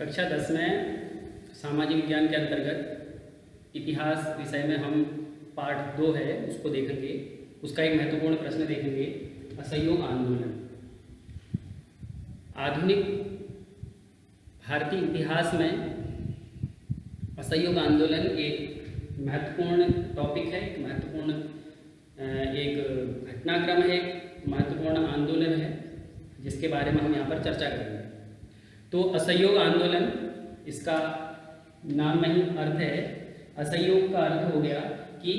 कक्षा 10 में सामाजिक विज्ञान के अंतर्गत इतिहास विषय में हम पाठ 2 है उसको देखेंगे। उसका एक महत्वपूर्ण प्रश्न देखेंगे, असहयोग आंदोलन। आधुनिक भारतीय इतिहास में असहयोग आंदोलन एक महत्वपूर्ण टॉपिक है, एक महत्वपूर्ण एक घटनाक्रम है, एक महत्वपूर्ण आंदोलन है जिसके बारे में हम यहाँ पर चर्चा करेंगे। तो असहयोग आंदोलन, इसका नाम में ही अर्थ है। असहयोग का अर्थ हो गया कि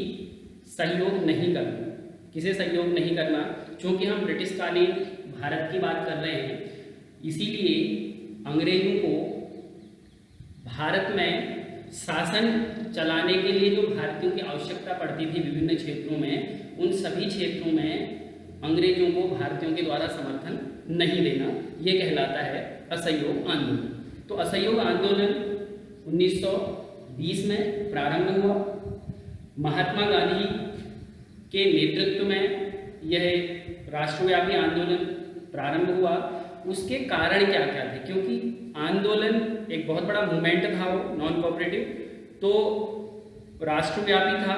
सहयोग नहीं करना। किसे सहयोग नहीं करना? क्योंकि हम ब्रिटिशकालीन भारत की बात कर रहे हैं, इसीलिए अंग्रेजों को भारत में शासन चलाने के लिए जो भारतीयों की आवश्यकता पड़ती थी विभिन्न क्षेत्रों में, उन सभी क्षेत्रों में अंग्रेजों को भारतीयों के द्वारा समर्थन नहीं देना, ये कहलाता है असहयोग आंदोलन। तो असहयोग आंदोलन 1920 में प्रारंभ हुआ। महात्मा गांधी के नेतृत्व में यह राष्ट्रव्यापी आंदोलन प्रारंभ हुआ। उसके कारण क्या क्या थे? क्योंकि आंदोलन एक बहुत बड़ा मूवमेंट था, वो नॉन कोऑपरेटिव, तो राष्ट्रव्यापी था।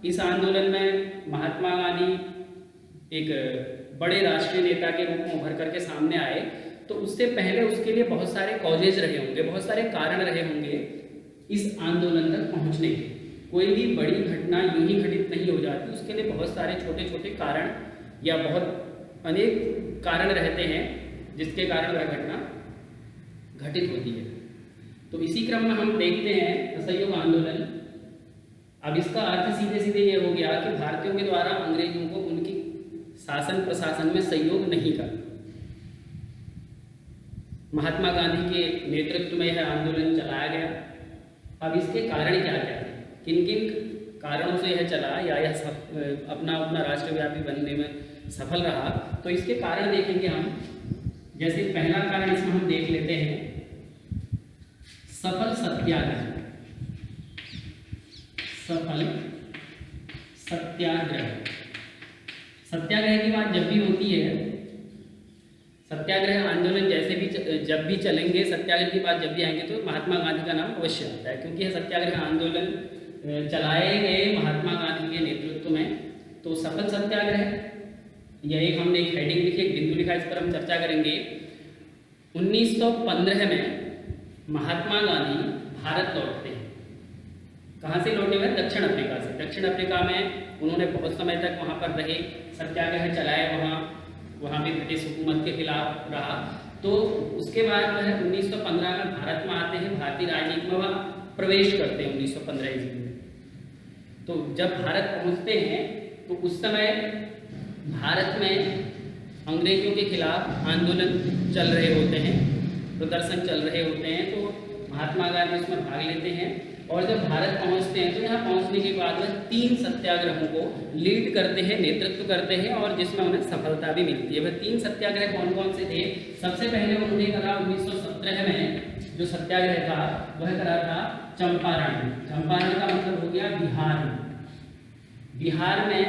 इस आंदोलन में महात्मा गांधी एक बड़े राष्ट्रीय नेता के रूप में उभर करके सामने आए। तो उससे पहले उसके लिए बहुत सारे कॉजेज रहे होंगे, बहुत सारे कारण रहे होंगे इस आंदोलन तक पहुंचने के। कोई भी बड़ी घटना यूं ही घटित नहीं हो जाती, उसके लिए बहुत सारे छोटे छोटे कारण या बहुत अनेक कारण रहते हैं जिसके कारण वह घटना घटित होती है। तो इसी क्रम में हम देखते हैं असहयोग आंदोलन। अब इसका अर्थ सीधे सीधे ये हो गया कि भारतीयों के द्वारा अंग्रेजों को उनकी शासन प्रशासन में सहयोग नहीं करना। महात्मा गांधी के नेतृत्व में यह आंदोलन चलाया गया। अब इसके कारण क्या क्या थे, किन किन कारणों से यह चला या यह अपना राष्ट्रव्यापी बनने में सफल रहा, तो इसके कारण देखेंगे हम। जैसे पहला कारण इसमें हम देख लेते हैं, सफल सत्याग्रह। सफल सत्याग्रह। सत्याग्रह की बात जब भी होती है, सत्याग्रह आंदोलन जैसे भी जब भी चलेंगे, सत्याग्रह की बात जब भी आएंगे तो महात्मा गांधी का नाम अवश्य आता है, क्योंकि यह सत्याग्रह आंदोलन चलाए गए महात्मा गांधी के नेतृत्व में। तो सफल सत्याग्रह, यह एक हमने एक हेडिंग लिखी, एक बिंदु लिखा, इस पर हम चर्चा करेंगे। 1915 में महात्मा गांधी भारत लौटते हैं। कहाँ से लौटे हुए? दक्षिण अफ्रीका से। दक्षिण अफ्रीका में उन्होंने बहुत समय तक वहाँ पर रहे, सत्याग्रह चलाए, वहाँ भी ब्रिटिश हुकूमत के खिलाफ रहा। तो उसके बाद वह 1915 में भारत में आते हैं, भारतीय राजनीति में वह प्रवेश करते हैं 1915 ईस्वी में। तो जब भारत पहुँचते हैं तो उस समय भारत में अंग्रेजों के खिलाफ आंदोलन चल रहे होते हैं, प्रदर्शन चल रहे होते हैं। तो महात्मा गांधी उसमें भाग लेते हैं और जब भारत पहुंचते हैं तो यहाँ पहुंचने के बाद वह 3 सत्याग्रहों को लीड करते हैं, नेतृत्व करते हैं और जिसमें उन्हें सफलता भी मिलती है। वह 3 सत्याग्रह कौन कौन से थे? सबसे पहले उन्होंने करा 1917 में जो सत्याग्रह था वह करा था चंपारण। चंपारण का मतलब हो गया बिहार में। बिहार में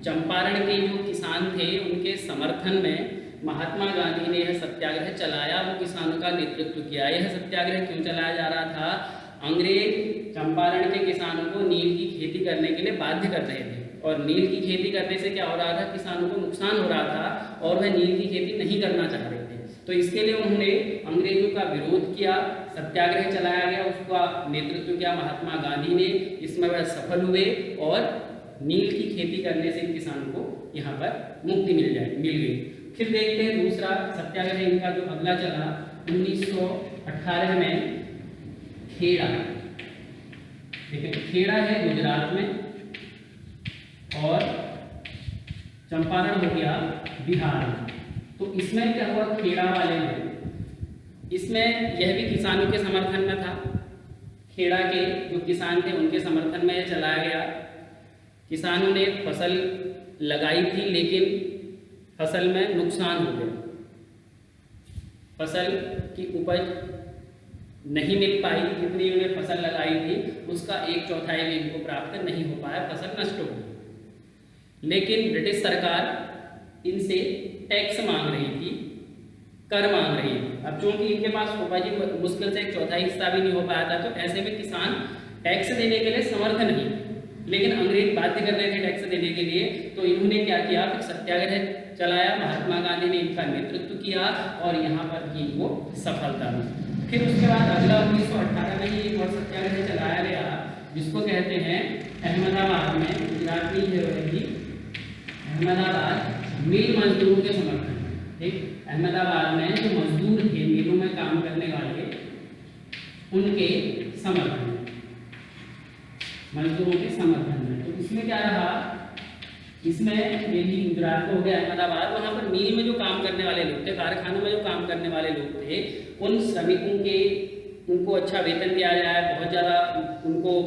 चंपारण के जो किसान थे उनके समर्थन में महात्मा गांधी ने यह सत्याग्रह चलाया, वो किसानों का नेतृत्व किया। यह सत्याग्रह क्यों चलाया जा रहा था? अंग्रेज चंपारण के किसानों को नील की खेती करने के लिए बाध्य कर रहे थे, और नील की खेती करने से क्या हो रहा था? किसानों को नुकसान हो रहा था और वह नील की खेती नहीं करना चाह रहे थे। तो इसके लिए उन्होंने अंग्रेजों का विरोध किया, सत्याग्रह चलाया गया, उसका नेतृत्व किया महात्मा गांधी ने। इसमें वह सफल हुए और नील की खेती करने से किसानों को यहाँ पर मुक्ति मिल गई। फिर देखते हैं दूसरा सत्याग्रह इनका जो अगला चला 1918 में खेड़ा। देखिए खेड़ा है गुजरात में और चंपारण हो गया बिहार में। तो इसमें क्या हुआ? खेड़ा वाले में, इसमें यह भी किसानों के समर्थन में था। खेड़ा के जो किसान थे उनके समर्थन में यह चलाया गया। किसानों ने फसल लगाई थी लेकिन फसल में नुकसान हो गया, फसल की उपज नहीं मिल पाई। जितनी उन्हें फसल लगाई थी उसका 1/4 भी इनको प्राप्त नहीं हो पाया, फसल नष्ट हो गई। लेकिन ब्रिटिश सरकार इनसे टैक्स मांग रही थी, कर मांग रही है। अब चूंकि इनके पास उपज ही मुश्किल से एक चौथाई हिस्सा भी नहीं हो पाया था, तो ऐसे में किसान टैक्स देने के लिए समर्थ नहीं, लेकिन अंग्रेज बाध्य कर रहे थे टैक्स देने के लिए। तो इन्होंने क्या किया, फिर सत्याग्रह चलाया, महात्मा गांधी ने इनका नेतृत्व किया और यहाँ पर भी इनको सफलता मिली। फिर उसके बाद अगला 1918 में ही एक और सत्याग्रह चलाया गया, जिसको कहते हैं अहमदाबाद में, गुजरात में ही अहमदाबाद मिल मजदूरों के समर्थन में। ठीक, अहमदाबाद में जो मजदूर थे मिलों में काम करने वाले, उनके समर्थन में, मजदूरों के समर्थन में। तो इसमें क्या रहा, इसमें ये भी गुजरात हो गया अहमदाबाद, वहाँ पर मिल में जो काम करने वाले लोग थे, कारखानों में जो काम करने वाले लोग थे, उन श्रमिकों के उनको अच्छा वेतन दिया जाए, बहुत ज़्यादा उनको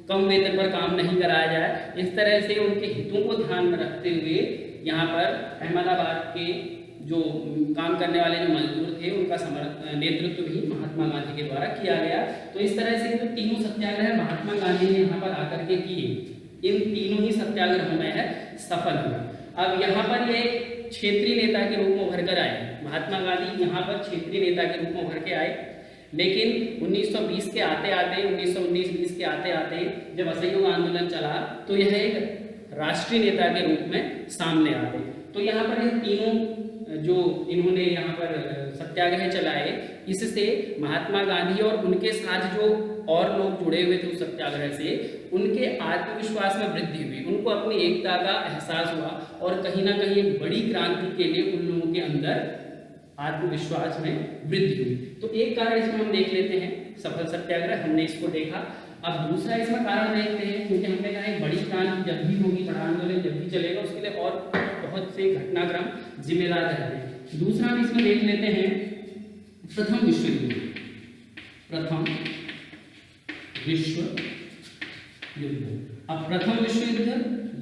कम वेतन पर काम नहीं कराया जाए, इस तरह से उनके हितों को ध्यान में रखते हुए यहाँ पर अहमदाबाद के जो काम करने वाले जो मजदूर थे, उनका नेतृत्व भी महात्मा गांधी के द्वारा किया गया। तो इस तरह से जो तीनों सत्याग्रह महात्मा गांधी ने यहाँ पर आकर के किए, इन तीनों ही सत्याग्रहों में है सफल हुआ। अब यहाँ पर ये क्षेत्रीय नेता के रूप में उभर कर आए, महात्मा गांधी यहाँ पर क्षेत्रीय नेता के रूप में उभर के आए, लेकिन 1920 के आते आते 1919-20 के आते आते जब असहयोग आंदोलन चला, तो यह एक राष्ट्रीय नेता के रूप में सामने आ गए। तो यहाँ पर ये तीनों जो इन्होंने यहाँ पर सत्याग्रह चलाए, इससे महात्मा गांधी और उनके साथ जो और लोग जुड़े हुए थे उस सत्याग्रह से, उनके आत्मविश्वास में वृद्धि हुई, उनको अपनी एकता का एहसास हुआ और कहीं ना कहीं एक बड़ी क्रांति के लिए उन लोगों के अंदर आत्मविश्वास में वृद्धि हुई। तो एक कारण इसमें हम देख लेते हैं, सफल सत्याग्रह हमने इसको देखा। अब दूसरा इसमें कारण देखते हैं, क्योंकि हमने कहा एक बड़ी क्रांति जब भी होगी, बड़ा आंदोलन जब भी चलेगा, उसके लिए और बहुत से घटनाक्रम जिम्मेदार रहते हैं। दूसरा हम इसमें देख लेते हैं प्रथम विश्व युद्ध। प्रथम विश्व युद्ध, अब प्रथम विश्व युद्ध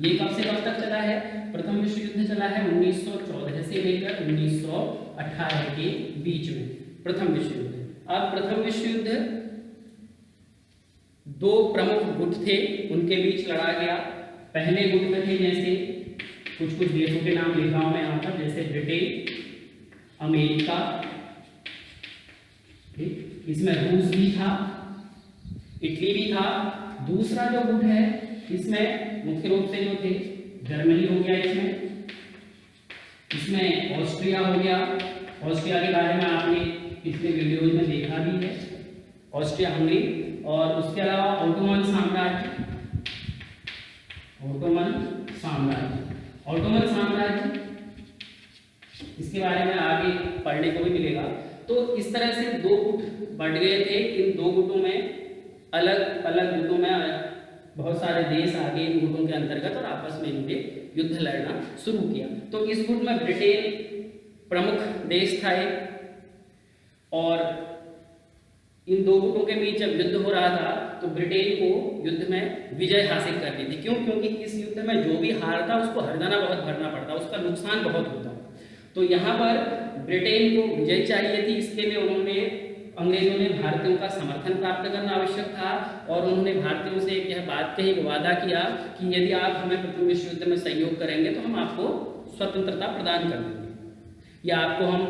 ये कब से कब तक चला है? प्रथम विश्व युद्ध चला है 1914 से लेकर 1918 के बीच में, प्रथम विश्व युद्ध। अब प्रथम विश्व युद्ध दो प्रमुख गुट थे, उनके बीच लड़ा गया। पहले गुट में थे, जैसे कुछ देशों के नाम लिखा हूं मैं यहाँ पर, जैसे ब्रिटेन, अमेरिका, इसमें रूस भी था, इटली भी था। दूसरा जो गुट है, इसमें मुख्य रूप से जो थे जर्मनी हो गया, इसमें ऑस्ट्रिया हो गया। ऑस्ट्रिया के बारे में आपने पिछले वीडियोज में देखा भी है, ऑस्ट्रिया हंगरी। और उसके अलावा ऑटोमन साम्राज्य, ऑटोमन साम्राज्य इसके बारे में आगे पढ़ने को भी मिलेगा। तो इस तरह से दो गुट बढ़ गए थे। इन दो गुटों में अलग अलग गुटों में बहुत सारे देश आ गए इन गुटों के अंतर्गत और आपस में इनके युद्ध लड़ना शुरू किया। तो इस गुट में ब्रिटेन प्रमुख देश था और इन दो गुटों के बीच जब युद्ध हो रहा था तो ब्रिटेन को युद्ध में विजय हासिल करनी थी। क्यों? क्योंकि इस युद्ध में जो भी हारता उसको हरजाना बहुत भरना पड़ता, उसका नुकसान बहुत होता। तो यहाँ पर ब्रिटेन को विजय चाहिए थी, इसके लिए अंग्रेजों ने भारतीयों का समर्थन प्राप्त करना आवश्यक था और उन्होंने भारतीयों से यह बात कही, वादा किया कि यदि आप हमें प्रथम विश्व युद्ध में सहयोग करेंगे तो हम आपको स्वतंत्रता प्रदान कर देंगे, या आपको हम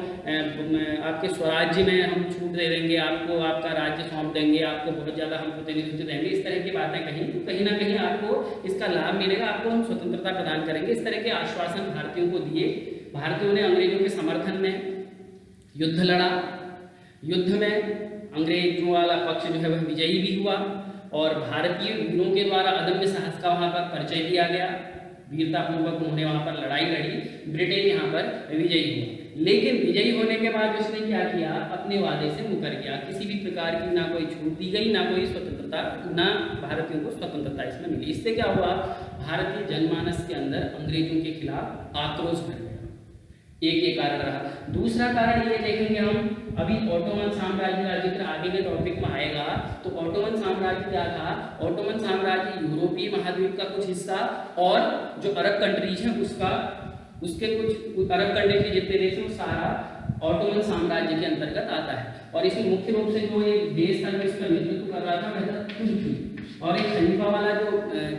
आपके स्वराज्य में हम छूट दे देंगे, आपको आपका राज्य सौंप देंगे, आपको बहुत ज़्यादा हम प्रतिनिधित्व देंगे। इस तरह की बातें कहीं तो कहीं ना कहीं आपको इसका लाभ मिलेगा, आपको हम स्वतंत्रता प्रदान करेंगे। इस तरह के आश्वासन भारतीयों को दिए। भारतीयों ने अंग्रेजों के समर्थन में युद्ध लड़ा। युद्ध में अंग्रेजों वाला पक्ष जो है वह विजयी भी हुआ और भारतीय वीरों के द्वारा अदम्य साहस का वहाँ पर परिचय दिया गया। वीरतापूर्वक उन्होंने वहाँ पर लड़ाई लड़ी, ब्रिटेन यहाँ पर विजयी हुआ। लेकिन विजयी होने के बाद उसने क्या किया, अपने वादे से मुकर गया। किसी भी प्रकार की ना कोई छूट दी गई, ना कोई स्वतंत्रता, ना भारतीयों को स्वतंत्रता इसमें मिली। इससे क्या हुआ, भारतीय जनमानस के अंदर अंग्रेजों के खिलाफ आक्रोश भर गया। एक ये कारण रहा। दूसरा कारण ये देखेंगे हम, अभी ऑटोमन साम्राज्य का जिक्र आगे के टॉपिक में आएगा। तो ऑटोमन साम्राज्य क्या था? ऑटोमन साम्राज्य यूरोपीय महाद्वीप का कुछ हिस्सा और जो अरब कंट्रीज है उसके कुछ अरब कंट्री के जितने देश हैं सारा ऑटोमन साम्राज्य के अंतर्गत आता है। और इसमें मुख्य रूप से जो एक देश था जो इसका नेतृत्व कर रहा था वह था तुर्की। और एक खलीफा वाला जो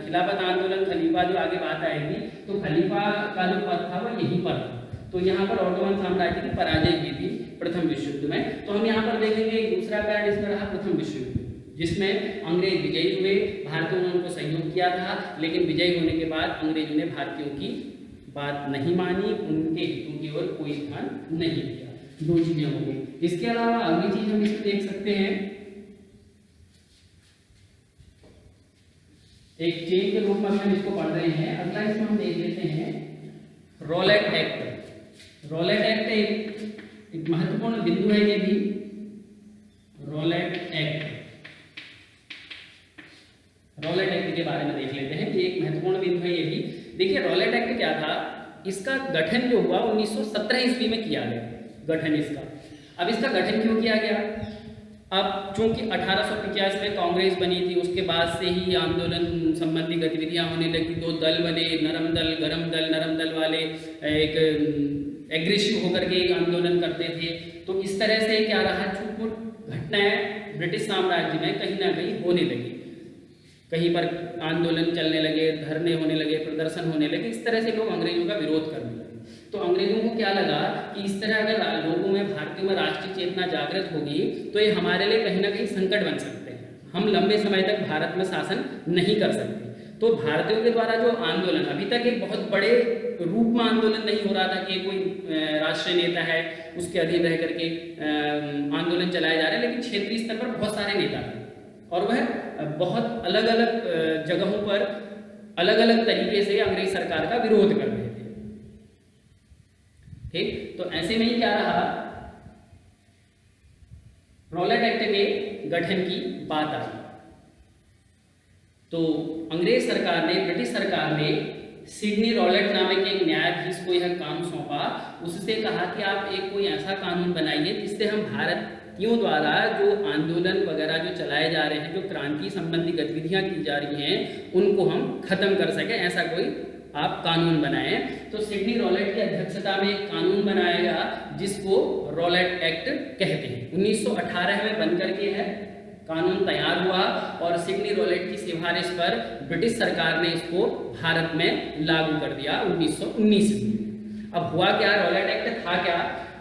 खिलाफत आंदोलन, खलीफा जो आगे बात आएगी, तो खलीफा का जो पद था वह यहीं पर था। तो यहाँ पर ऑटोमन साम्राज्य की पराजय की थी। प्रथम विश्व युद्ध में। तो हम यहाँ पर देखेंगे दूसरा पैराड इसमें रहा प्रथम विश्व युद्ध, जिसमें अंग्रेज विजयी हुए, भारतीयों ने उनको सहयोग किया था, लेकिन विजयी होने के बाद अंग्रेजों ने भारतीयों की बात नहीं मानी, उनके हितों की ओर कोई ध्यान नहीं दिया। दो चीजें हो गई। इसके अलावा अगली चीज हम इसमें देख सकते हैं, एक चेन के रूप में हम इसको पढ़ रहे हैं। अगला इसमें हम देख लेते हैं रॉलेट एक्ट। रॉलेट एक्ट एक महत्वपूर्ण बिंदु है, ये भी रॉलेट एक्ट। रॉलेट एक्ट के बारे में देख लेते हैं कि एक महत्वपूर्ण बिंदु है ये भी। देखिए रॉलेट एक्ट क्या था, इसका गठन जो हुआ 1917 ईस्वी में किया गया गठन इसका। अब इसका गठन क्यों किया गया? अब चूंकि 1850 में कांग्रेस बनी थी, उसके बाद से ही आंदोलन संबंधी गतिविधियां होने लगी। दो दल बने, नरम दल, गरम दल। नरम दल वाले एक एग्रेसिव होकर के आंदोलन करते थे। तो इस तरह से क्या रहा, छूट घटनाएं ब्रिटिश साम्राज्य में कहीं ना कहीं होने लगी। कहीं पर आंदोलन चलने लगे, धरने होने लगे, प्रदर्शन होने लगे। इस तरह से लोग अंग्रेजों का विरोध करने लगे। तो अंग्रेजों को क्या लगा कि इस तरह अगर लोगों में, भारतीयों में राष्ट्रीय चेतना जागृत होगी तो ये हमारे लिए कहीं ना कहीं संकट बन सकते हैं, हम लंबे समय तक भारत में शासन नहीं कर सकते। तो भारतीयों के द्वारा जो आंदोलन, अभी तक एक बहुत बड़े रूप में आंदोलन नहीं हो रहा था कि कोई राष्ट्रीय नेता है उसके अधीन रह करके आंदोलन चलाए जा रहे हैं, लेकिन क्षेत्रीय स्तर पर बहुत सारे नेता थे और वह बहुत अलग अलग जगहों पर अलग अलग तरीके से अंग्रेज सरकार का विरोध कर रहे थे। ठीक, तो ऐसे में ही क्या रहा, रॉलेट एक्ट के गठन की बात आई। तो अंग्रेज सरकार ने, ब्रिटिश सरकार ने सिडनी रॉलेट नामक एक न्यायाधीश को यह काम सौंपा। उससे कहा कि आप एक कोई ऐसा कानून बनाइए जिससे हम भारतीयों द्वारा जो आंदोलन वगैरह जो चलाए जा रहे हैं, जो क्रांति संबंधी गतिविधियां की जा रही हैं, उनको हम खत्म कर सकें, ऐसा कोई आप कानून बनाएं। तो सिडनी रॉलेट की अध्यक्षता में एक कानून बनाया गया जिसको रॉलेट एक्ट कहते हैं। 1918 में बनकर के है कानून तैयार हुआ और सिडनी रॉलेट की सिफारिश पर ब्रिटिश सरकार ने इसको भारत में लागू कर दिया 1919 में। अब हुआ क्या, रॉलेट एक्ट था क्या?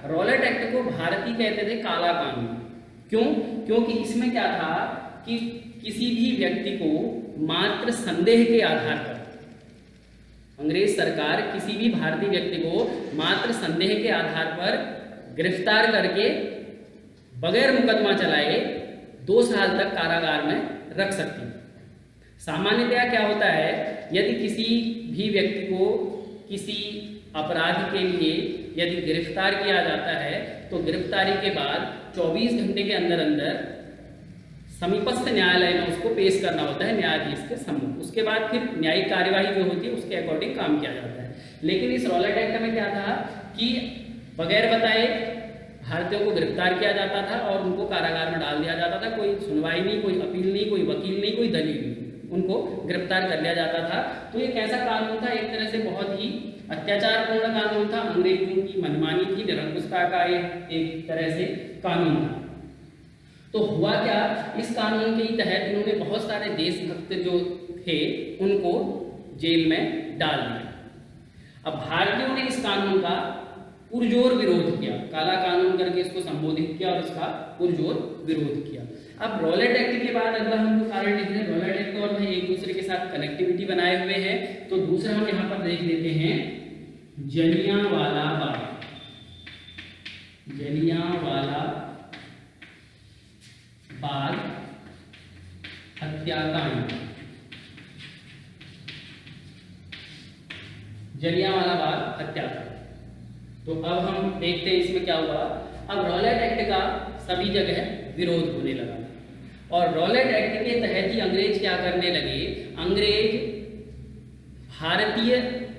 रॉलेट एक्ट को भारतीय कहते थे काला कानून। क्यों? क्योंकि इसमें क्या था कि किसी भी व्यक्ति को मात्र संदेह के आधार पर, अंग्रेज सरकार किसी भी भारतीय व्यक्ति को मात्र संदेह के आधार पर गिरफ्तार करके बगैर मुकदमा चलाए 2 साल तक कारागार में रख सकती है। सामान्यतया क्या होता है, यदि किसी भी व्यक्ति को किसी अपराध के लिए यदि गिरफ्तार किया जाता है तो गिरफ्तारी के बाद 24 घंटे के अंदर अंदर समीपस्थ न्यायालय में उसको पेश करना होता है न्यायाधीश के सम्मुख। उसके बाद फिर न्यायिक कार्यवाही जो होती है उसके अकॉर्डिंग काम किया जाता है। लेकिन इस रॉलेट एक्ट में क्या था कि बगैर बताए भारतीयों को गिरफ्तार किया जाता था और उनको कारागार में डाल दिया जाता था। कोई सुनवाई नहीं, कोई अपील नहीं, कोई वकील नहीं, कोई दलील नहीं, उनको गिरफ्तार कर लिया जाता था। तो ये कैसा कानून था, एक तरह से बहुत ही अत्याचारपूर्ण कानून था। अंग्रेजों की मनमानी थी, निरंकुशता का एक तरह से कानून था। तो हुआ क्या, इस कानून के तहत इन्होंने बहुत सारे देशभक्त जो थे उनको जेल में डाल दिया। अब भारतीयों ने इस कानून का पुरजोर विरोध किया, काला कानून करके इसको संबोधित किया और इसका पुरजोर विरोध किया। अब रॉलेट एक्ट के बाद अगला हम लोग कारण देख रहे हैं, रॉलेट एक्ट और वह एक दूसरे के साथ कनेक्टिविटी बनाए हुए हैं। तो दूसरा हम यहाँ पर देख लेते हैं जलियांवाला बाग। जलियांवाला बाग हत्याकांड। जलियांवाला बाग हत्याकांड। तो अब हम देखते हैं इसमें क्या हुआ। अब रॉलेट एक्ट का सभी जगह विरोध होने लगा और रॉलेट एक्ट के तहत ही अंग्रेज क्या करने लगे, अंग्रेज भारतीय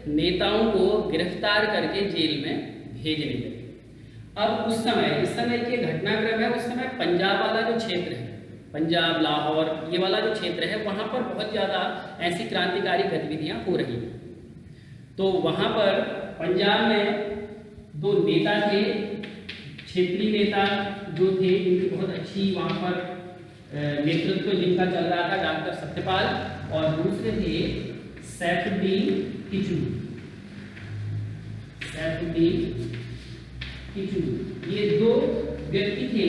नेताओं को गिरफ्तार करके जेल में भेजने लगे। अब उस समय, इस समय के घटनाक्रम है, उस समय पंजाब वाला जो क्षेत्र है, पंजाब, लाहौर, ये वाला जो क्षेत्र है, वहाँ पर बहुत ज़्यादा ऐसी क्रांतिकारी गतिविधियाँ हो रही हैं। तो वहाँ पर पंजाब में 2 नेता थे, क्षेत्रीय नेता जो थे, इनकी बहुत अच्छी वहाँ पर नेतृत्व जिनका चल रहा था, डॉक्टर सत्यपाल, और दूसरे थे सैफुद्दीन किचलू। सैफुद्दीन किचलू। ये दो व्यक्ति थे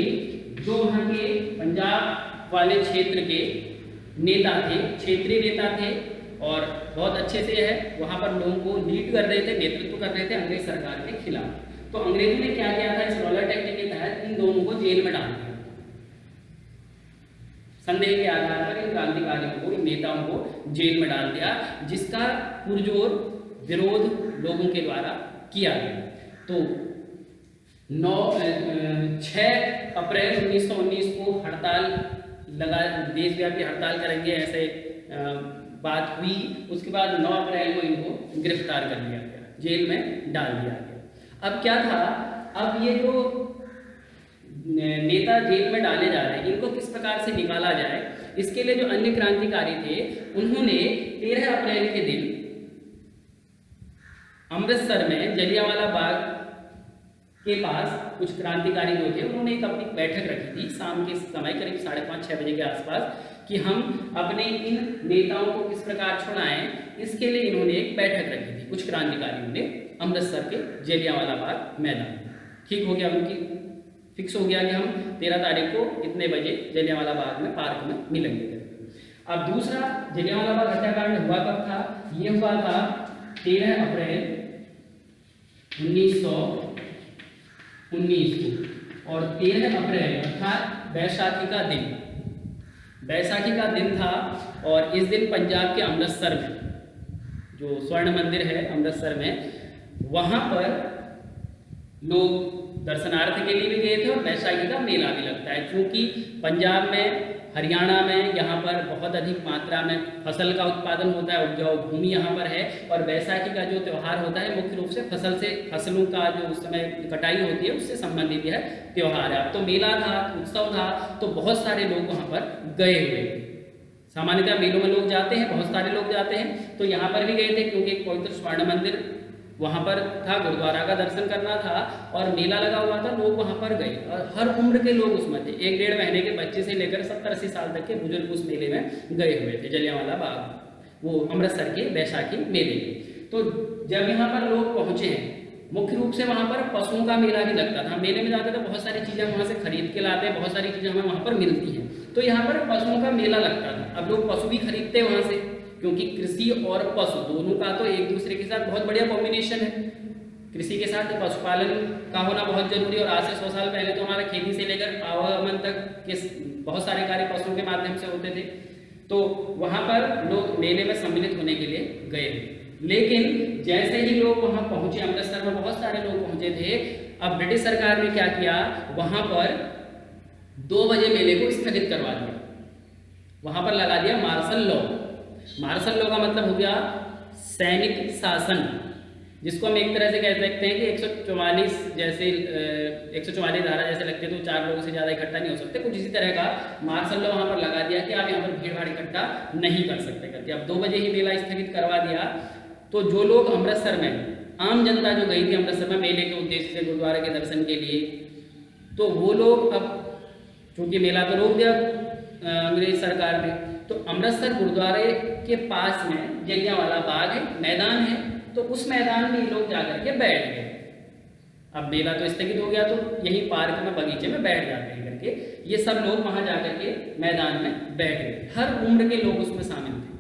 जो वहाँ के पंजाब वाले क्षेत्र के नेता थे, क्षेत्रीय नेता थे और बहुत अच्छे से है वहाँ पर लोगों को लीड कर रहे थे, नेतृत्व कर रहे थे अंग्रेज सरकार के खिलाफ। तो अंग्रेजों ने क्या किया था, इस रॉलेट एक्ट के तहत इन दोनों को जेल में डाल दिया। संदेह के आधार पर इन क्रांतिकारियों को, इन नेताओं को जेल में डाल दिया, जिसका पुरजोर विरोध लोगों के द्वारा किया गया। तो 6 अप्रैल 1919 को हड़ताल लगा, देशव्यापी हड़ताल करेंगे ऐसे बात हुई। उसके बाद 9 अप्रैल को इनको गिरफ्तार कर लिया गया, जेल में डाल दिया गया। अब क्या था, अब ये जो नेता जेल में डाले जा रहे हैं, इनको किस प्रकार से निकाला जाए, इसके लिए जो अन्य क्रांतिकारी थे उन्होंने 13 अप्रैल के दिन अमृतसर में जलियांवाला बाग के पास कुछ क्रांतिकारी जो थे उन्होंने एक अपनी बैठक रखी थी शाम के समय करीब 5:30-6 बजे के आसपास, कि हम अपने इन नेताओं को किस प्रकार छुड़ाएं। इसके लिए इन्होंने एक बैठक रखी थी कुछ क्रांतिकारियों ने अमृतसर के जलियांवाला बाग मैदान। ठीक हो गया, उनकी फिक्स हो गया कि हम 13 तारीख को इतने बजे जलियांवाला बाग में पार्क में मिलेंगे। अब दूसरा जलियांवाला बाग हत्याकांड हुआ कब था, ये हुआ था 13 अप्रैल 1919 को, और 13 अप्रैल अर्थात बैसाखी का दिन, बैसाखी का दिन था। और इस दिन पंजाब के अमृतसर में जो स्वर्ण मंदिर है अमृतसर में, वहाँ पर लोग दर्शनार्थ के लिए भी गए थे और बैसाखी का मेला भी लगता है। क्योंकि पंजाब में, हरियाणा में यहाँ पर बहुत अधिक मात्रा में फसल का उत्पादन होता है, उपजाऊ भूमि यहाँ पर है, और बैसाखी का जो त्यौहार होता है मुख्य रूप से फसलों का जो उस समय कटाई होती है उससे संबंधित यह त्यौहार है। अब तो मेला था, उत्सव था, तो बहुत सारे लोग वहाँ पर गए हुए थे। सामान्यतः मेलों में लोग जाते हैं, बहुत सारे लोग जाते हैं, तो यहाँ पर भी गए थे क्योंकि एक पवित्र स्वर्ण मंदिर वहाँ पर था, गुरुद्वारा का दर्शन करना था और मेला लगा हुआ था, लोग वहाँ पर गए और हर उम्र के लोग उसमें थे। 1-1.5 महीने के बच्चे से लेकर 70-80 साल तक के बुजुर्ग उस मेले में गए हुए थे, जलियांवाला बाग, वो अमृतसर के बैसाखी मेले में। तो जब यहाँ पर लोग पहुँचे हैं, मुख्य रूप से वहाँ पर पशुओं का मेला भी लगता था। मेले में जाते तो बहुत सारी चीज़ें वहाँ से खरीद के लाते हैं, बहुत सारी चीज़ें हमें वहाँ पर मिलती हैं, तो यहाँ पर पशुओं का मेला लगता था। अब लोग पशु भी खरीदते हैं वहाँ से, क्योंकि कृषि और पशु दोनों का तो एक दूसरे के साथ बहुत बढ़िया कॉम्बिनेशन है। कृषि के साथ पशुपालन का होना बहुत जरूरी है, और आज से 100 साल पहले तो हमारा खेती से लेकर आवागमन तक के बहुत सारे कार्य पशुओं के माध्यम से होते थे। तो वहाँ पर लोग मेले में सम्मिलित होने के लिए गए, लेकिन जैसे ही लोग वहाँ पहुँचे, अमृतसर में बहुत सारे लोग पहुँचे थे। अब ब्रिटिश सरकार ने क्या किया, वहाँ पर 2 बजे मेले को स्थगित करवा दिया, वहाँ पर लगा दिया मार्शल लॉ। मार्शल लॉ का मतलब हो गया सैनिक शासन, जिसको हम एक तरह से कह सकते हैं कि 144 जैसे 144 धारा जैसे लगते तो 4 लोगों से ज़्यादा इकट्ठा नहीं हो सकते, कुछ इसी तरह का मार्शल लॉ वहाँ पर लगा दिया कि आप यहाँ पर भीड़ भाड़ इकट्ठा नहीं कर सकते करके। अब 2 बजे ही मेला स्थगित करवा दिया, तो जो लोग अमृतसर में, आम जनता जो गई थी अमृतसर में मेले के उद्देश्य से गुरुद्वारे के दर्शन के लिए, तो वो लोग अब चूँकि मेला तो रोक दिया अंग्रेज सरकार ने, तो अमृतसर गुरुद्वारे के पास में जलियांवाला बाग है, मैदान है, तो उस मैदान में लोग जाकर के बैठ गए। अब मेला तो स्थगित हो गया, तो यही पार्क में, बगीचे में बैठ जाते हैं करके ये सब लोग वहाँ जाकर के मैदान में बैठ गए। हर उम्र के लोग उसमें शामिल थे,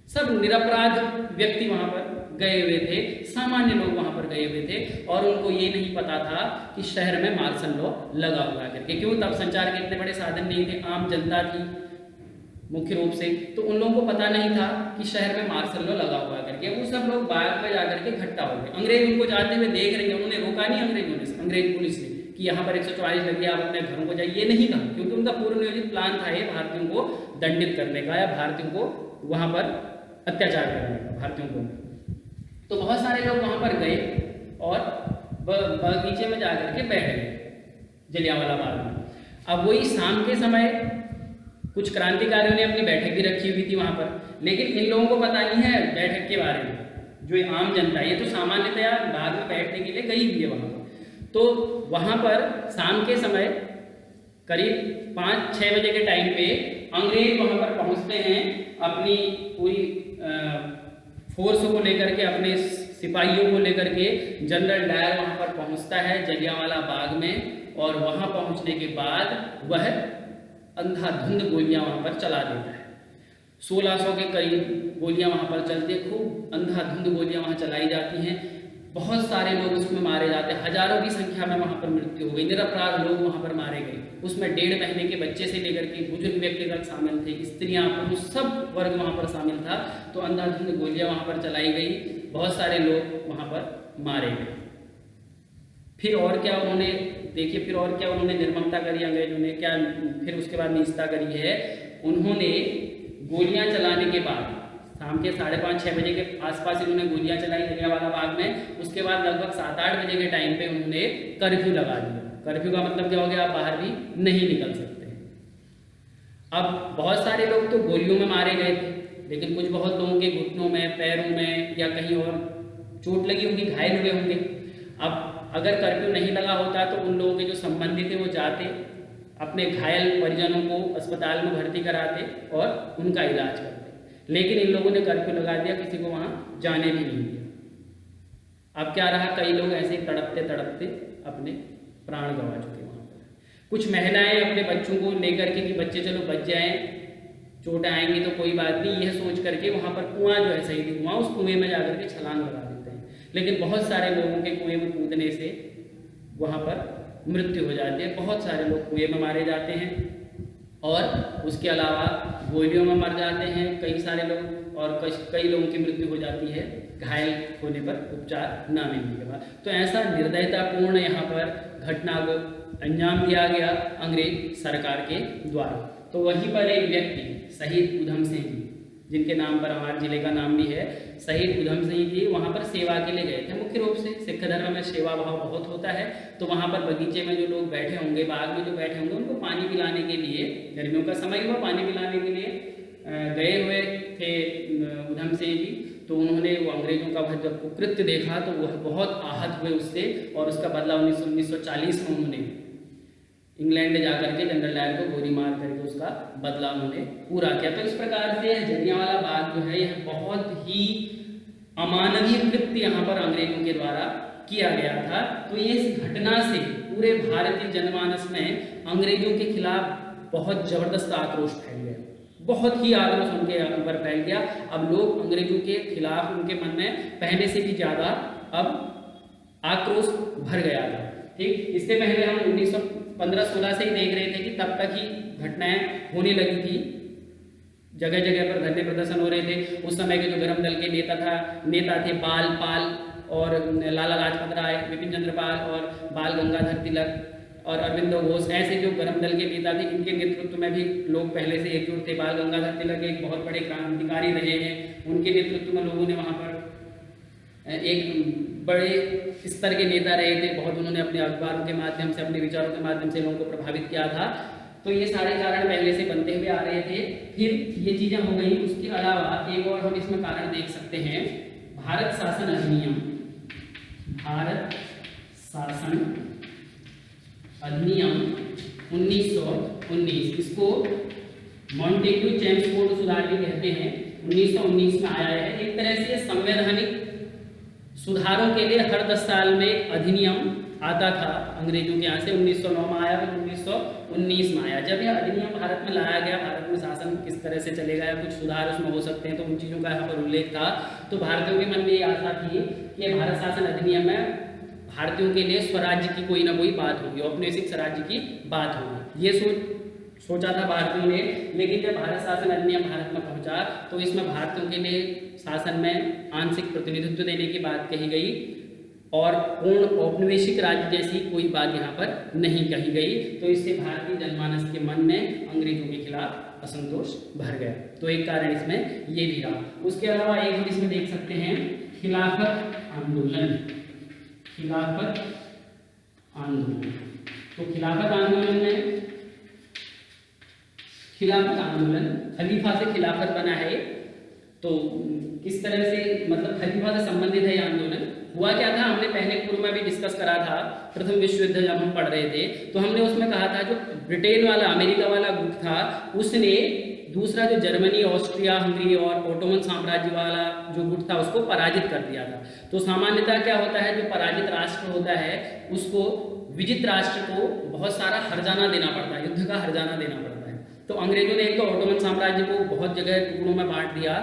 सब निरपराध व्यक्ति वहाँ पर गए हुए थे, सामान्य लोग वहाँ पर गए हुए थे, और उनको ये नहीं पता था कि शहर में मार्शल लॉ लगा हुआ करके। क्यों, तब संचार के इतने बड़े साधन नहीं थे, आम जनता थी मुख्य रूप से, तो उन लोगों को पता नहीं था कि शहर में मार्शल लॉ लगा हुआ करके। वो सब लोग बाग में जाकर के इकट्ठा हो गए। अंग्रेज उनको जाते हुए देख रहे हैं, उन्होंने रोका नहीं अंग्रेज पुलिस ने कि यहाँ पर 144 लगी, आप अपने घरों को जाइए, ये नहीं कहा, क्योंकि उनका पूर्व नियोजित प्लान था ये भारतीयों को दंडित करने का, या भारतीयों को वहाँ पर अत्याचार करने का भारतीयों को। तो बहुत सारे लोग वहाँ पर गए और बगीचे में जाकर के बैठ गए जलियांवाला बाग में। अब वही शाम के समय कुछ क्रांतिकारियों ने अपनी बैठक भी रखी हुई थी वहाँ पर, लेकिन इन लोगों को पता नहीं है बैठक के बारे में। जो आम जनता, ये तो सामान्यतया बाग में बैठने के लिए गई हुई है वहाँ पर। तो वहाँ पर शाम के समय करीब 5-6 बजे के टाइम पे अंग्रेज वहाँ पर पहुँचते हैं अपनी पूरी फोर्स को लेकर के, अपने सिपाहियों को लेकर के जनरल डायर वहाँ पर पहुँचता है जलियांवाला बाग में, और वहाँ पहुँचने के बाद वह अंधाधुंध गोलियाँ वहाँ पर चला देता है। 1600 के करीब गोलियाँ वहाँ पर चलती हैं, खूब अंधाधुंध गोलियाँ वहाँ चलाई जाती हैं। बहुत सारे लोग उसमें मारे जाते हैं, हजारों की संख्या में वहाँ पर मृत्यु हो गई, निरपराध लोग वहाँ पर मारे गए। उसमें 1.5 महीने के बच्चे से लेकर के बुजुर्ग व्यक्ति तक शामिल थे, स्त्रियाँ पुरुष सब वर्ग वहाँ पर शामिल था। तो अंधाधुंध गोलियाँ वहाँ पर चलाई गई, बहुत सारे लोग वहाँ पर मारे गए। फिर और क्या उन्होंने देखिए, फिर और क्या उन्होंने निर्ममता करी अंग्रेजों ने, क्या फिर उसके बाद नीचता करी है। उन्होंने गोलियां चलाने के बाद शाम के 5:30-6 बजे के आसपास इन्होंने गोलियां चलाई जलियांवाला बाग में। उसके बाद लगभग 7-8 बजे के टाइम पे उन्होंने कर्फ्यू लगा दिया। कर्फ्यू का मतलब क्या हो गया, आप बाहर भी नहीं निकल सकते। अब बहुत सारे लोग तो गोलियों में मारे गए थे, लेकिन कुछ बहुत लोगों के घुटनों में, पैरों में या कहीं और चोट लगी होगी, घायल हुए होंगे। अब अगर कर्फ्यू नहीं लगा होता तो उन लोगों के जो संबंधी थे वो जाते, अपने घायल परिजनों को अस्पताल में भर्ती कराते और उनका इलाज करते। लेकिन इन लोगों ने कर्फ्यू लगा दिया, किसी को वहाँ जाने भी नहीं दिया। अब क्या रहा, कई लोग ऐसे ही तड़पते तड़पते अपने प्राण गंवा चुके वहाँ पर। कुछ महिलाएं अपने बच्चों को लेकर के कि बच्चे चलो बच जाएं, चोट आएंगी तो कोई बात नहीं, यह सोच करके वहाँ पर कुआं जो है शहीद कुआं, उस कुएं में जाकर के छलांग लगा देते हैं। लेकिन बहुत सारे लोगों के कुएं में कूदने से वहाँ पर मृत्यु हो जाती है, बहुत सारे लोग कुएं में मारे जाते हैं और उसके अलावा गोलियों में मर जाते हैं कई सारे लोग, और कई लोगों की मृत्यु हो जाती है घायल होने पर उपचार न मिलने के बाद। तो ऐसा निर्दयतापूर्ण यहाँ पर घटना को अंजाम दिया गया अंग्रेज सरकार के द्वारा। तो वहीं पर एक व्यक्ति शहीद उधम सिंह जी, जिनके नाम पर हमारे जिले का नाम भी है, शहीद उधम सिंह जी वहाँ पर सेवा के लिए गए थे। मुख्य रूप से सिख धर्म में सेवा भाव बहुत होता है, तो वहाँ पर बगीचे में जो लोग बैठे होंगे, बाग में जो बैठे होंगे, उनको पानी पिलाने के लिए, गर्मियों का समय हुआ, पानी पिलाने के लिए गए हुए थे उधम सिंह जी। तो उन्होंने वो अंग्रेजों का जब कुकृत्य देखा तो वह बहुत आहत हुए उससे, और उसका बदला 1940 में उन्होंने इंग्लैंड जाकर के जनरल डायर को गोली मार करके उसका बदला उन्होंने पूरा किया। तो इस प्रकार से जलियांवाला बाग जो है यह बहुत ही अमानवीय कृत्य यहाँ पर अंग्रेजों के द्वारा किया गया था। तो ये इस घटना से पूरे भारतीय जनमानस में अंग्रेजों के खिलाफ बहुत जबरदस्त आक्रोश फैल गया, बहुत ही आक्रोश उनके ऊपर फैल गया। अब लोग अंग्रेजों के खिलाफ उनके मन में पहले से भी ज़्यादा अब आक्रोश भर गया था। ठीक, इससे पहले हम 1915-16 से ही देख रहे थे कि तब तक ही घटनाएं होने लगी थी, जगह जगह पर धरने प्रदर्शन हो रहे थे। उस समय के जो गरम दल के नेता थे बाल पाल और लाला लाजपत राय, विपिन चंद्र पाल और बाल गंगाधर तिलक और अरविंदो घोष, ऐसे जो गरम दल के नेता थे, इनके नेतृत्व में भी लोग पहले से एकजुट थे। बाल गंगाधर तिलक एक बहुत बड़े क्रांतिकारी रहे हैं, उनके नेतृत्व में लोगों ने वहाँ पर एक बड़े स्तर के नेता रहे थे। बहुत उन्होंने अपने अखबारों के माध्यम से, अपने विचारों के माध्यम से लोगों को प्रभावित किया था। तो ये सारे कारण पहले से बनते हुए आ रहे थे, फिर ये चीज़ें हो गई। उसके अलावा एक और हम इसमें कारण देख सकते हैं, भारत शासन अधिनियम, भारत शासन अधिनियम 1919, इसको मॉन्टेग्यू चेम्सफोर्ड सुधार भी कहते हैं, 1919 में आया है। एक तरह से संवैधानिक सुधारों के लिए हर 10 साल में अधिनियम आता था अंग्रेजों के यहाँ से। 1909 में आया, फिर 1919 में आया। जब यह अधिनियम भारत में लाया गया, भारत में शासन किस तरह से चलेगा या कुछ सुधार उसमें हो सकते हैं, तो उन चीज़ों का यहाँ पर उल्लेख था। तो भारतीयों के मन में ये आशा थी कि भारत शासन अधिनियम में भारतीयों के लिए स्वराज्य की कोई ना कोई बात होगी, औपनिवेशिक स्वराज्य की बात होगी, ये सोचा था भारतीयों ने। लेकिन जब भारत शासन अधिनियम भारत में पहुंचा तो इसमें भारतीयों के लिए शासन में आंशिक प्रतिनिधित्व देने की बात कही गई, और पूर्ण औपनिवेशिक राज्य जैसी कोई बात यहाँ पर नहीं कही गई। तो इससे भारतीय जनमानस के मन में अंग्रेजों के खिलाफ असंतोष भर गया। तो एक कारण इसमें ये भी रहा। उसके अलावा एक हम इसमें देख सकते हैं खिलाफत आंदोलन, खिलाफत आंदोलन। तो खिलाफत आंदोलन में, खिलाफत आंदोलन खलीफा से खिलाफत बना है। तो किस तरह से, मतलब खलीफा से संबंधित है ये आंदोलन। हुआ क्या था, हमने पहले पूर्व में भी डिस्कस करा था, प्रथम विश्व युद्ध जब हम पढ़ रहे थे तो हमने उसमें कहा था जो ब्रिटेन वाला, अमेरिका वाला गुट था, उसने दूसरा जो जर्मनी, ऑस्ट्रिया, हंगरी और ओटोमन साम्राज्य वाला जो गुट था उसको पराजित कर दिया था। तो सामान्यतः क्या होता है, जो पराजित राष्ट्र होता है उसको विजित राष्ट्र को बहुत सारा हर्जाना देना पड़ता है, युद्ध का हर्जाना देना पड़ता है। तो अंग्रेजों ने एक तो ओटोमन साम्राज्य को बहुत जगह टुकड़ों में बांट दिया।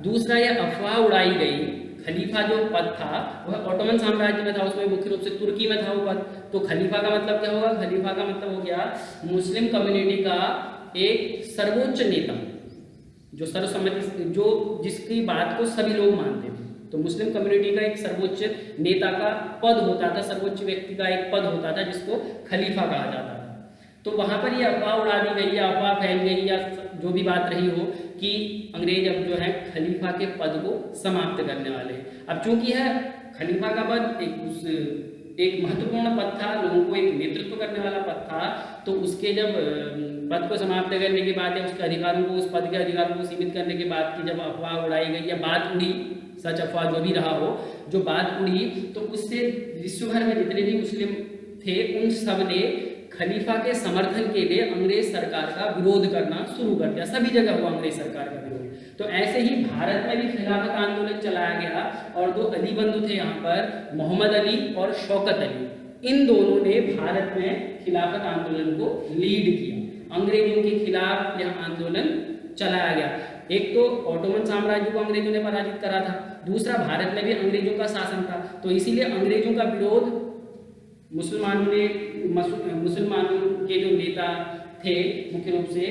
दूसरा ये अफवाह उड़ाई गई, खलीफा जो पद था वह ओटोमन साम्राज्य में था, उसमें मुख्य रूप से तुर्की में था वो पद। तो खलीफा का मतलब क्या होगा, खलीफा का मतलब हो गया मुस्लिम कम्युनिटी का एक सर्वोच्च नेता, जो सर्वसम्मति, जो जिसकी बात को सभी लोग मानते थे। तो मुस्लिम कम्युनिटी का एक सर्वोच्च नेता का पद होता था, सर्वोच्च व्यक्ति का एक पद होता था जिसको खलीफा कहा जाता था। तो वहाँ पर ये अफवाह उड़ा दी गई या अफवाह फैल गई या जो भी बात रही हो कि अंग्रेज अब जो है खलीफा के पद को समाप्त करने वाले हैं। अब चूंकि है खलीफा का पद एक महत्वपूर्ण पद था, लोगों को एक नेतृत्व करने वाला पद था, तो उसके जब पद को समाप्त करने के बाद या उसके अधिकारों को, उस पद के अधिकारों को सीमित करने के बाद की जब अफवाह उड़ाई गई या बात उड़ी, सच अफवाह जो भी रहा हो, जो बात उड़ी, तो उससे विश्व भर में जितने भी मुस्लिम थे उन सब ने खलीफा के समर्थन के लिए अंग्रेज सरकार का विरोध करना शुरू कर दिया। सभी जगह हुआ अंग्रेज सरकार का विरोध। तो ऐसे ही भारत में भी खिलाफत आंदोलन चलाया गया और दो अली बंधु थे यहाँ पर, मोहम्मद अली और शौकत अली। इन दोनों ने भारत में खिलाफत आंदोलन को लीड किया। अंग्रेजों के खिलाफ यह आंदोलन चलाया गया। एक तो ओटोमन साम्राज्य को अंग्रेजों ने पराजित करा था, दूसरा भारत में भी अंग्रेजों का शासन था। तो इसीलिए अंग्रेजों का विरोध मुसलमानों के जो नेता थे मुख्य रूप से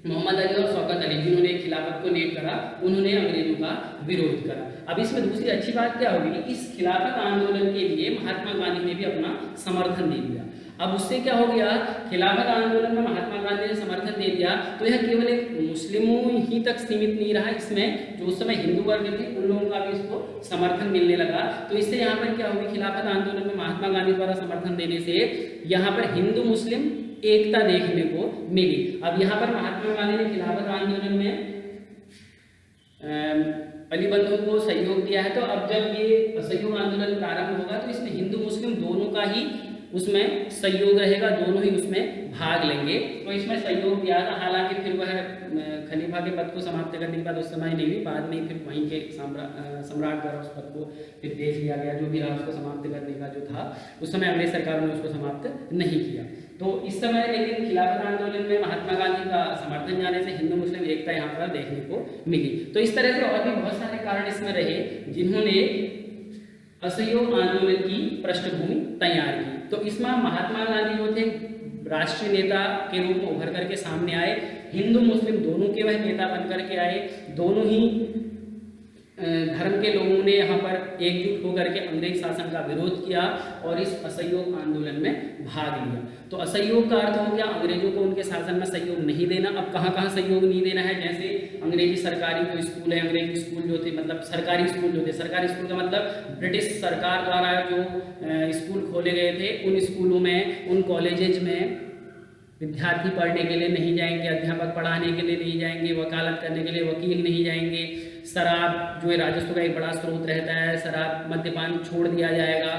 मोहम्मद अली और शौकत अली, जिन्होंने खिलाफत को लीड करा, उन्होंने अंग्रेजों का विरोध करा। अब इसमें दूसरी अच्छी बात क्या होगी कि इस खिलाफत आंदोलन के लिए महात्मा गांधी ने भी अपना समर्थन दे दिया। अब उससे क्या हो गया, खिलाफत आंदोलन में महात्मा गांधी ने समर्थन दे दिया तो यह केवल एक मुस्लिमों ही तक सीमित नहीं रहा, इसमें जो उस समय हिंदू वर्ग थे उन लोगों का भी इसको समर्थन मिलने लगा। तो इससे यहाँ पर क्या होगी, खिलाफत आंदोलन में महात्मा गांधी द्वारा समर्थन देने से यहाँ पर हिंदू मुस्लिम एकता देखने को मिली। अब यहाँ पर महात्मा गांधी ने खिलाफत आंदोलन में अली बंधु को सहयोग दिया है। तो अब जब ये असहयोग आंदोलन प्रारंभ होगा तो इसमें हिंदू मुस्लिम दोनों का ही उसमें सहयोग रहेगा, दोनों ही उसमें भाग लेंगे। तो इसमें सहयोग दिया था। हालांकि फिर वह खलीफा के पद को समाप्त करने के बाद उस समय नहीं हुई, बाद में फिर वहीं के सम्राट द्वारा उस पद को फिर देख लिया गया, जो भी रहा उसको समाप्त करने का जो था उस समय अंग्रेज सरकार ने उसको समाप्त नहीं किया। तो इस समय लेकिन खिलाफत आंदोलन में महात्मा गांधी का समर्थन जाने से हिंदू मुस्लिम एकता यहाँ पर देखने को मिली। तो इस तरह से और भी बहुत सारे कारण इसमें रहे जिन्होंने असहयोग आंदोलन की पृष्ठभूमि तैयार की। तो इसमें महात्मा गांधी जो थे राष्ट्रीय नेता के रूप में उभर करके सामने आए, हिंदू मुस्लिम दोनों के वह नेता बन करके आए, दोनों ही धर्म के लोगों ने यहाँ पर एकजुट होकर के अंग्रेज शासन का विरोध किया और इस असहयोग आंदोलन में भाग लिया। तो असहयोग का अर्थ हो गया अंग्रेजों को उनके शासन में सहयोग नहीं देना। अब कहाँ कहाँ सहयोग नहीं देना है, जैसे अंग्रेजी सरकारी जो स्कूल है, अंग्रेजी स्कूल जो थे, मतलब सरकारी स्कूल जो थे, सरकारी स्कूल का मतलब ब्रिटिश सरकार द्वारा जो स्कूल खोले गए थे, उन स्कूलों में, उन कॉलेजेज में विद्यार्थी पढ़ने के लिए नहीं जाएंगे, अध्यापक पढ़ाने के लिए नहीं जाएंगे, वकालत करने के लिए वकील नहीं जाएंगे, शराब जो है राजस्व का एक बड़ा स्रोत रहता है, शराब मद्यपान छोड़ दिया जाएगा,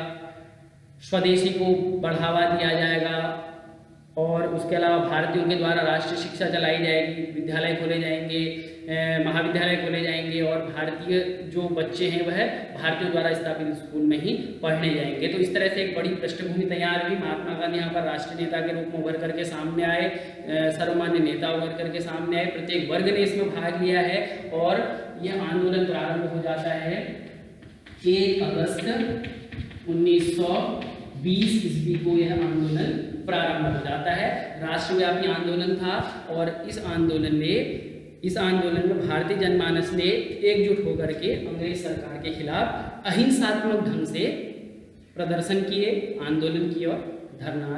स्वदेशी को बढ़ावा दिया जाएगा और उसके अलावा भारतीयों के द्वारा राष्ट्रीय शिक्षा चलाई जाएगी, विद्यालय खोले जाएंगे, महाविद्यालय खोले जाएंगे और भारतीय जो बच्चे हैं वह भारतीयों द्वारा स्थापित स्कूल में ही पढ़ने जाएंगे। तो इस तरह से एक बड़ी पृष्ठभूमि तैयार हुई। महात्मा गांधी यहाँ पर राष्ट्रीय नेता के रूप में उभर करके सामने आए, सर्वमान्य नेता उभर करके सामने आए, प्रत्येक वर्ग ने इसमें भाग लिया है और यह आंदोलन प्रारंभ हो जाता है 1 अगस्त 1920 ईस्वी को। यह आंदोलन प्रारंभ हो जाता है, राष्ट्रव्यापी आंदोलन था और इस आंदोलन में भारतीय जनमानस ने एकजुट होकर के अंग्रेज सरकार के खिलाफ अहिंसात्मक ढंग से प्रदर्शन किए, आंदोलन किए और धरना